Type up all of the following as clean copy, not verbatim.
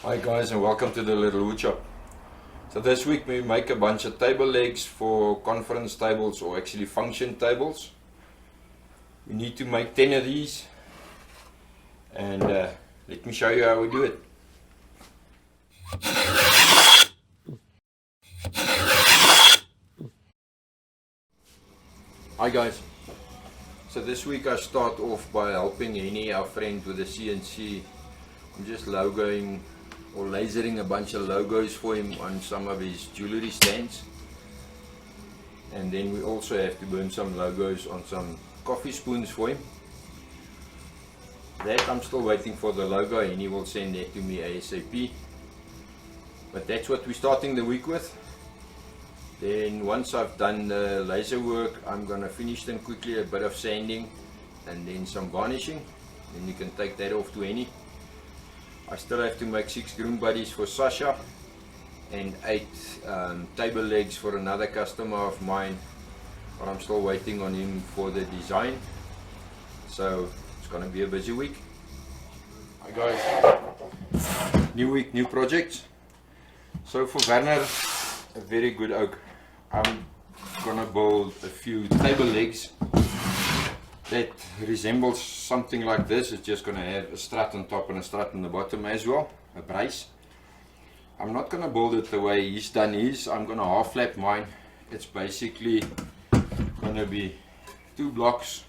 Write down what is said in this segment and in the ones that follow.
Hi guys, and welcome to the little wood shop. So this week we make a bunch of table legs for conference tables, or actually function tables. We need to make 10 of these, and let me show you how we do it. Hi guys, so this week I start off by helping Henny, our friend, with the CNC. I'm just logoing or lasering a bunch of logos for him on some of his jewelry stands, and then we also have to burn some logos on some coffee spoons for him. That I'm still waiting for the logo, and he will send that to me ASAP. But that's what we're starting the week with. Then once I've done the laser work, I'm gonna finish them quickly, a bit of sanding and then some varnishing. Then you can take that off to Henny. I still have to make 6 groom buddies for Sasha and 8 table legs for another customer of mine, but I'm still waiting on him for the design. So it's gonna be a busy week. Hi guys, new week, new projects. So for Werner, a very good oak, I'm gonna build a few table legs that resembles something like this. It's just going to have a strut on top and a strut on the bottom as well, a brace. I'm not going to build it the way he's done his. I'm going to half flap mine. It's basically going to be 2 blocks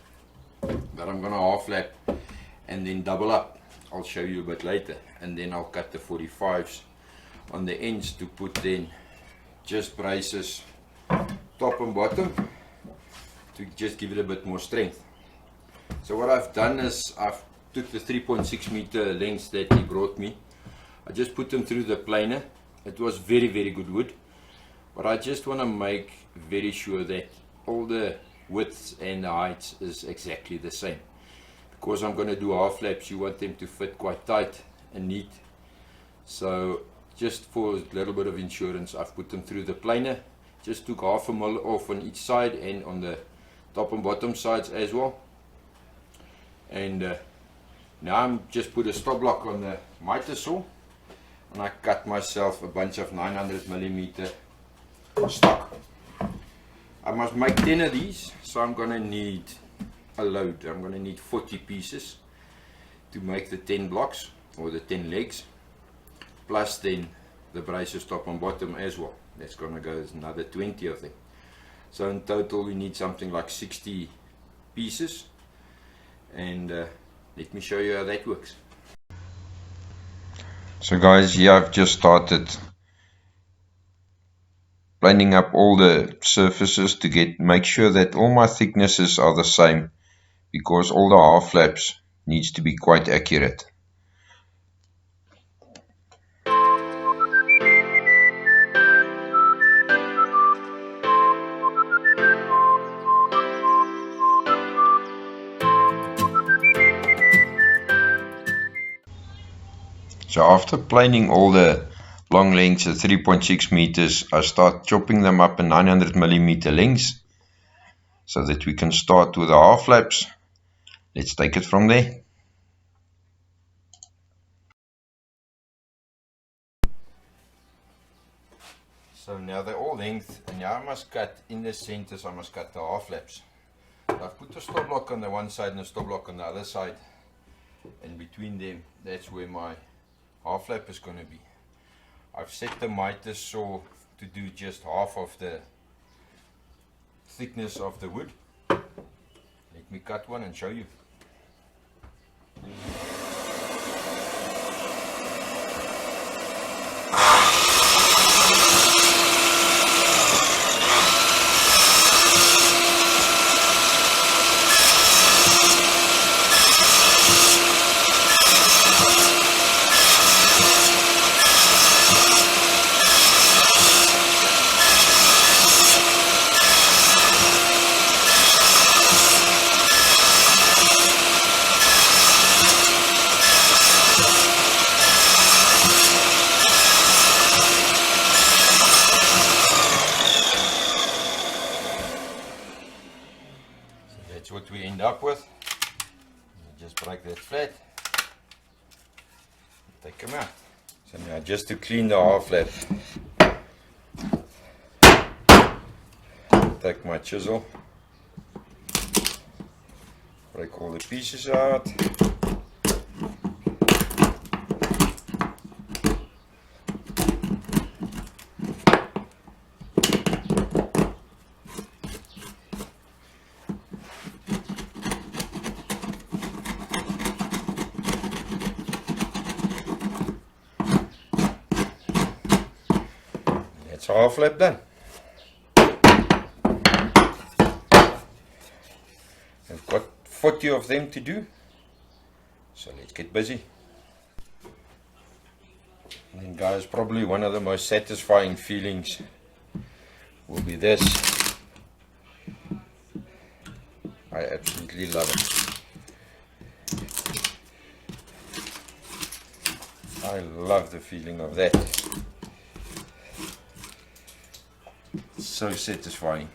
that I'm going to half flap and then double up. I'll show you a bit later, and then I'll cut the 45s on the ends to put then just braces top and bottom to just give it a bit more strength. So what I've done is I've took the 3.6 meter lengths that he brought me. I just put them through the planer. It was very good wood, but I just want to make very sure that all the widths and the heights is exactly the same, because I'm going to do half flaps. You want them to fit quite tight and neat. So just for a little bit of insurance, I've put them through the planer. Just took 1/2 mil off on each side and on the top and bottom sides as well. And now I'm just put a stop block on the mitre saw, and I cut myself a bunch of 900mm stock. I must make 10 of these, so I'm gonna need a load. I'm gonna need 40 pieces to make the 10 blocks or the 10 legs, plus then the braces top and bottom as well. That's gonna go another 20 of them. So in total we need something like 60 pieces. And let me show you how that works. So guys, here I've just started planing up all the surfaces to make sure that all my thicknesses are the same, because all the half flaps needs to be quite accurate. So after planing all the long lengths at 3.6 meters, I start chopping them up in 900mm lengths so that we can start with the half flaps. Let's take it from there. So now they're all length, and now I must cut in the centers. I must cut the half flaps. I've put the stop block on the one side and the stop block on the other side, and between them, that's where my half flap is going to be. I've set the mitre saw to do just half of the thickness of the wood. Let me cut one and show you. That's what we end up with. You just break that flat, take them out. So now just to clean the half lap, take my chisel, break all the pieces out. That's half lap done. I've got 40 of them to do, so let's get busy. And then guys, probably one of the most satisfying feelings will be this. I absolutely love it. I love the feeling of that. It's so satisfying.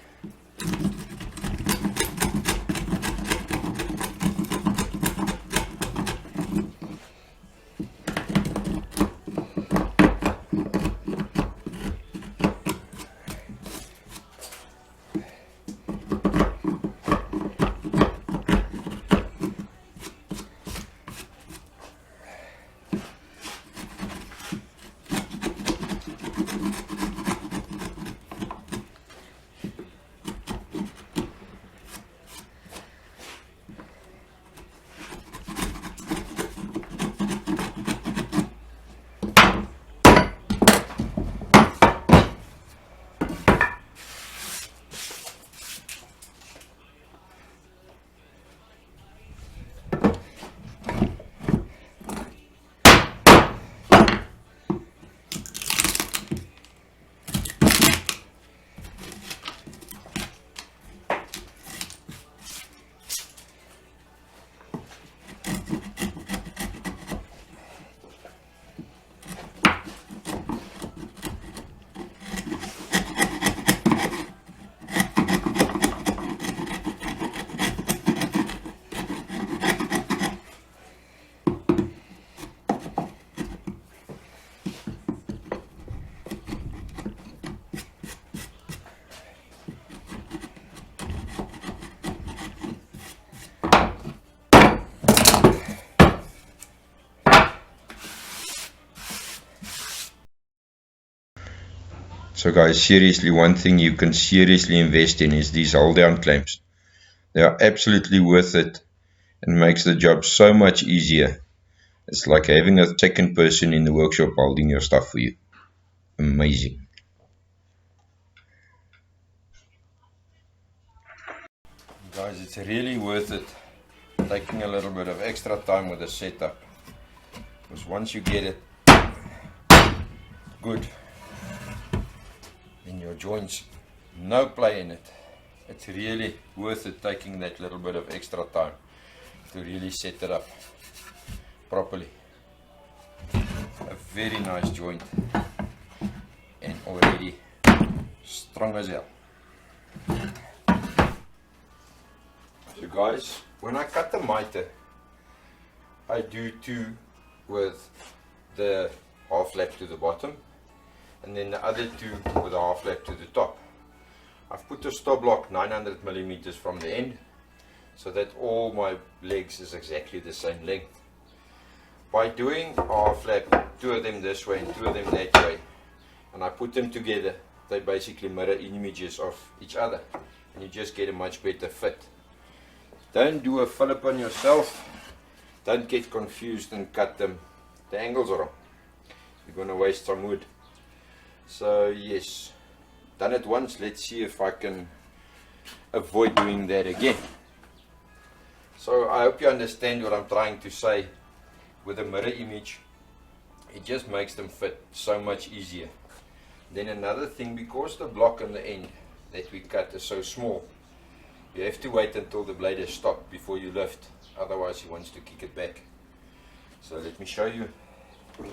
So guys, seriously, one thing you can seriously invest in is these hold down clamps. They are absolutely worth it and makes the job so much easier. It's like having a second person in the workshop holding your stuff for you. Amazing. Guys, it's really worth it taking a little bit of extra time with the setup, because once you get it good in your joints, no play in it. It's really worth it taking that little bit of extra time to really set it up properly. A very nice joint and already strong as hell. So guys, when I cut the mitre, I do two with the half lap to the bottom and then the other two with a half lap to the top. I've put the stop block 900 millimeters from the end so that all my legs is exactly the same length. By doing a half lap, two of them this way and two of them that way, and I put them together, they basically mirror images of each other and you just get a much better fit. Don't do a Phillip on yourself. Don't get confused and cut them. The angles are wrong. You're going to waste some wood. So yes, done it once. Let's see if I can avoid doing that again. So I hope you understand what I'm trying to say. With a mirror image, it just makes them fit so much easier. Then another thing, because the block on the end that we cut is so small, you have to wait until the blade is stopped before you lift, otherwise he wants to kick it back. So let me show you. The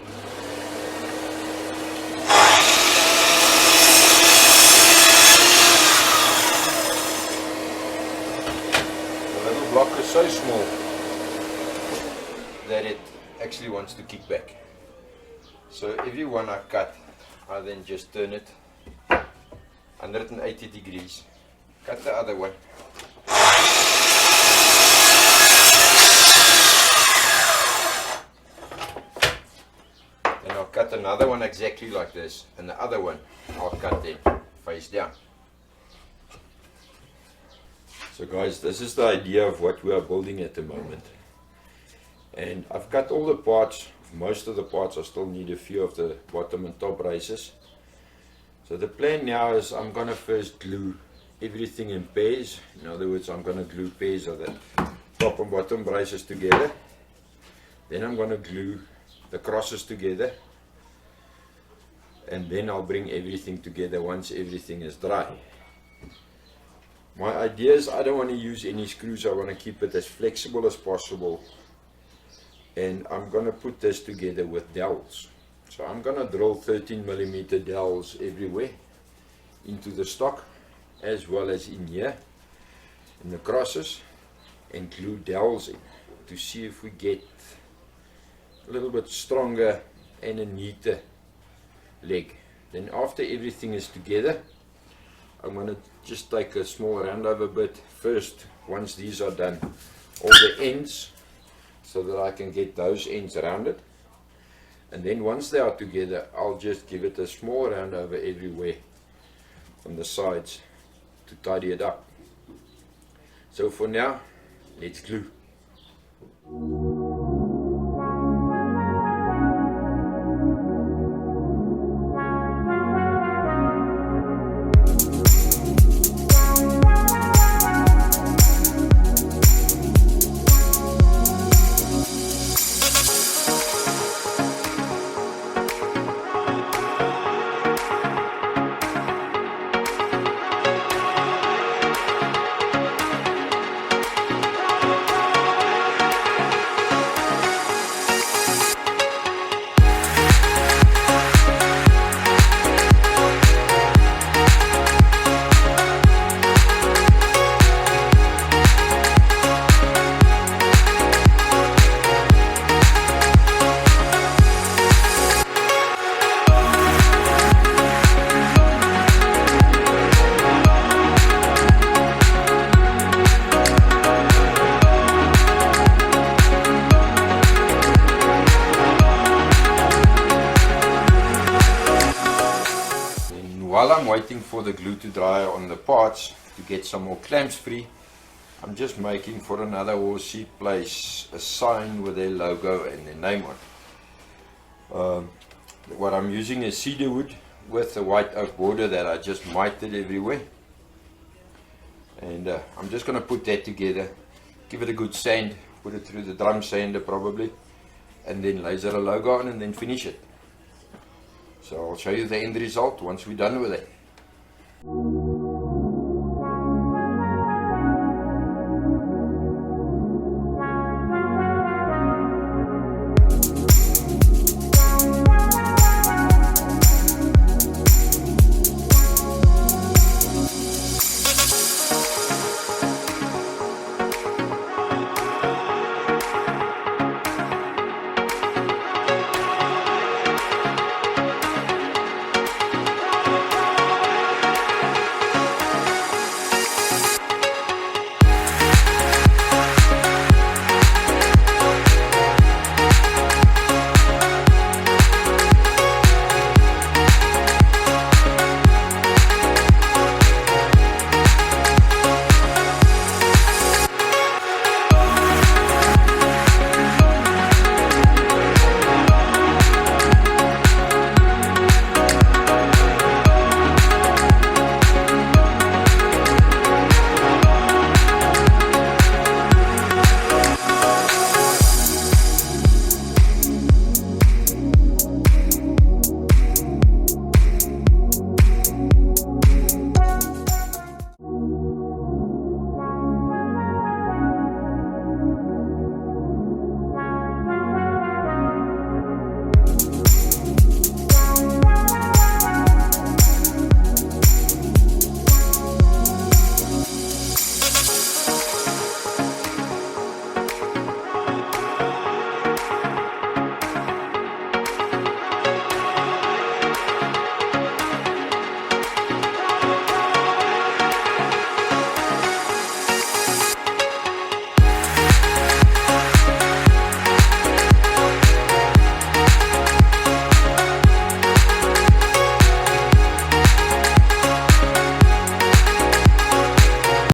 little block is so small that it actually wants to kick back. So every one I cut, I then just turn it 180 degrees. Cut the other one. Then I'll cut another one exactly like this, and the other one I'll cut then face down. So guys, this is the idea of what we are building at the moment. And I've cut all the parts. Most of the parts I still need a few of the bottom and top braces. So the plan now is I'm going to first glue everything in pairs. In other words, I'm going to glue pairs of the top and bottom braces together. Then I'm going to glue the crosses together. And then I'll bring everything together once everything is dry. My idea is I don't want to use any screws. I want to keep it as flexible as possible. And I'm going to put this together with dowels. So I'm going to drill 13mm dowels everywhere into the stock, as well as in here in the crosses, and glue dowels in to see if we get a little bit stronger and a neater leg. Then after everything is together, I'm going to just take a small round over bit first. Once these are done, all the ends, so that I can get those ends rounded. And then once they are together, I'll just give it a small round over everywhere on the sides to tidy it up. So for now, let's glue. While I'm waiting for the glue to dry on the parts to get some more clamps free, I'm just making for another horsey place a sign with their logo and their name on it. What I'm using is cedar wood with a white oak border that I just mitred everywhere. And I'm just going to put that together, give it a good sand, put it through the drum sander probably, and then laser a logo on and then finish it. So I'll show you the end result once we're done with it.